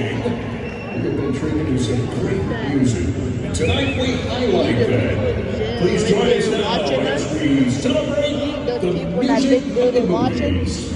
watching. We have been treated to some great music. Tonight we highlight that. Please join us now as we celebrate the music of the movies.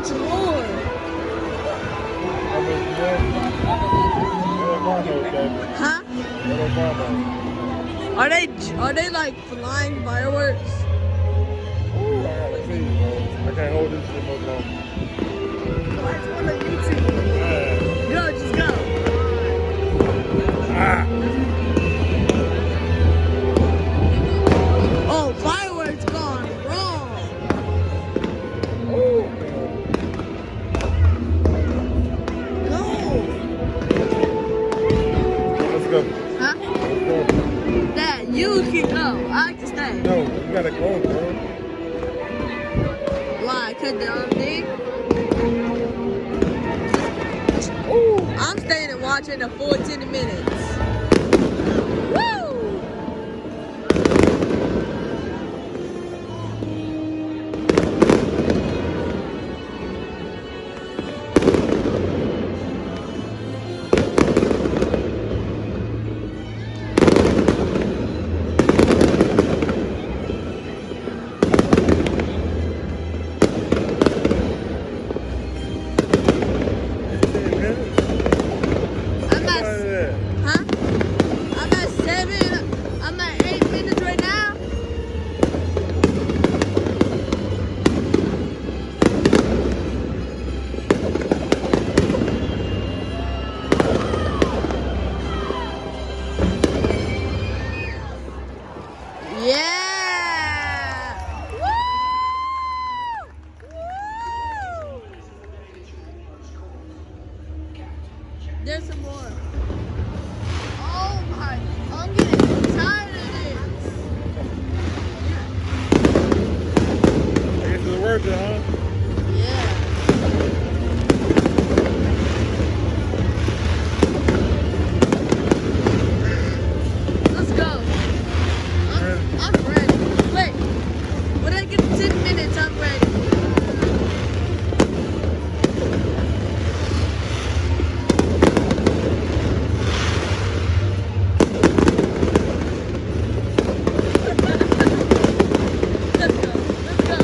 much more. Huh? Are they like flying fireworks? Ooh, I gotta see, bro. I can't hold this shit much longer. Watch one on YouTube. Go, just go. Ah. Oh, fireworks gone wrong. Ooh. Go. Let's go. Huh? Let's go. Dad, you can go. I can stay. No, you gotta go, bro. Why? Cause the thing. Ooh, I'm staying and watching the full 10 minutes. Woo! I'm at, huh? I'm at 7. I'm at 8 minutes right now. Yeah! Woo! Woo! There's some more. Oh my, I'm getting tired of I guess it's worth it, huh? this. Yeah. Let's go. I'm ready. Wait, when I get to 10 minutes, I'm ready. Let's go. Let's go.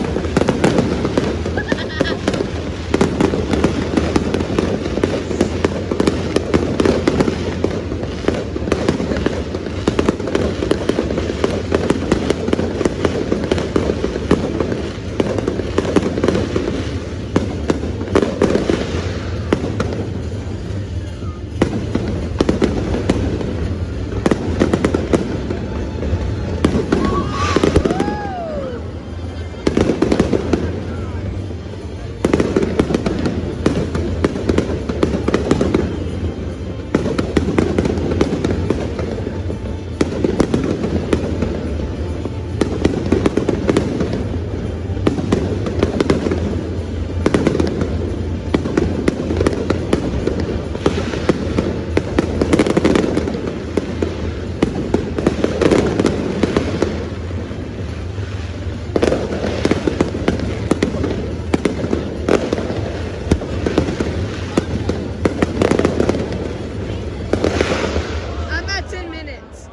I'm at 10 minutes.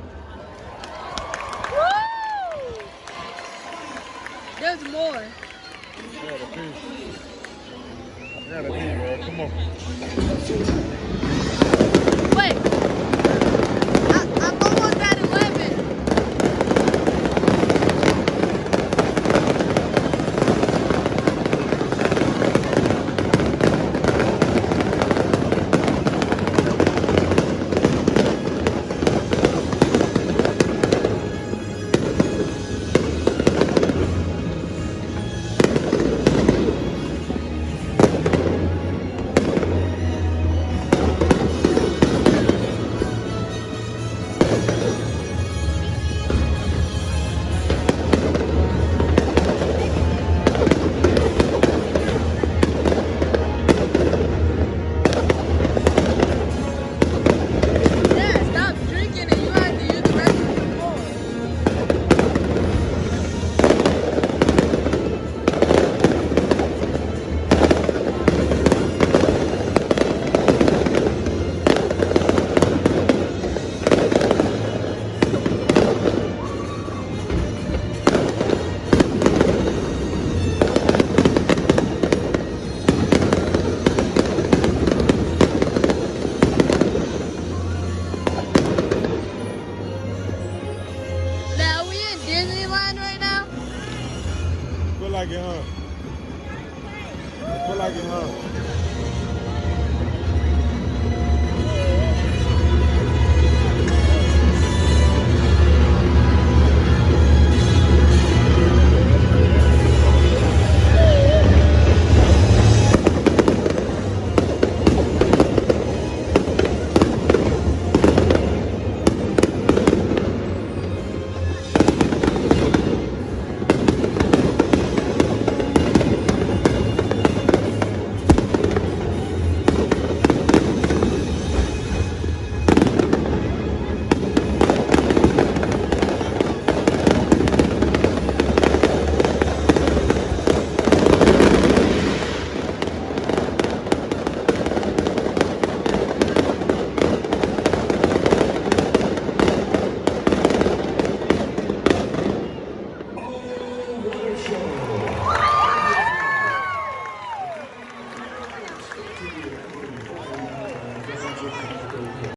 Woo! There's more. I gotta pee, bro. Come on. Wait. I'm almost at 11. like it, huh?